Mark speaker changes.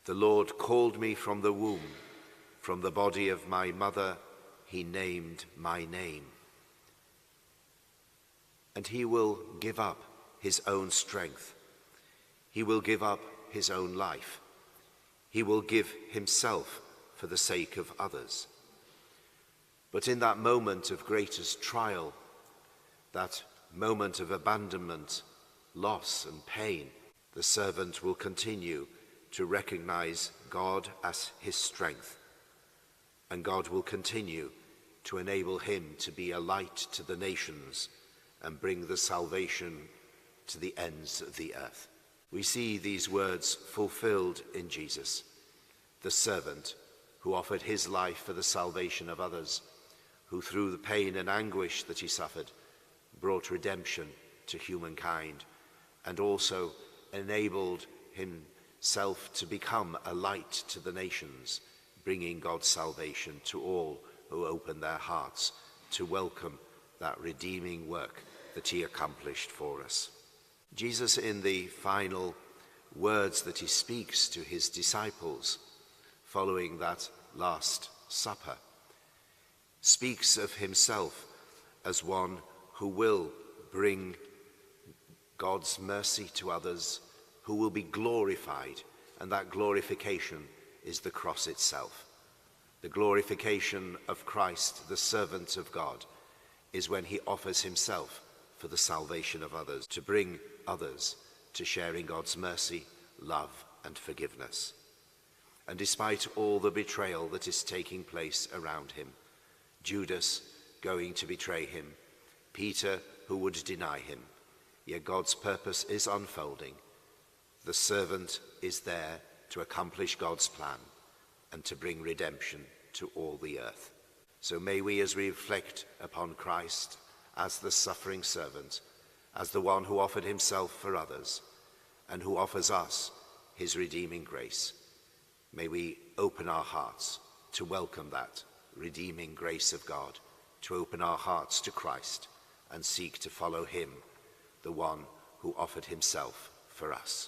Speaker 1: The Lord called me from the womb, from the body of my mother, he named my name. And he will give up his own strength. He will give up his own life. He will give himself for the sake of others. But in that moment of greatest trial, that moment of abandonment, loss and pain, the servant will continue to recognize God as his strength, and God will continue to enable him to be a light to the nations and bring the salvation to the ends of the earth. We see these words fulfilled in Jesus, the servant who offered his life for the salvation of others, who through the pain and anguish that he suffered brought redemption to humankind, and also enabled himself to become a light to the nations, bringing God's salvation to all who open their hearts to welcome that redeeming work that he accomplished for us. Jesus, in the final words that he speaks to his disciples following that Last Supper, speaks of himself as one who will bring God's mercy to others, who will be glorified, and that glorification is the cross itself. The glorification of Christ, the servant of God, is when he offers himself for the salvation of others, to bring others to share in God's mercy, love, and forgiveness. And despite all the betrayal that is taking place around him, Judas going to betray him, Peter who would deny him, yet God's purpose is unfolding. The servant is there to accomplish God's plan and to bring redemption to all the earth. So may we, as we reflect upon Christ as the suffering servant, as the one who offered himself for others and who offers us his redeeming grace, may we open our hearts to welcome that redeeming grace of God, to open our hearts to Christ and seek to follow him, the one who offered himself for us.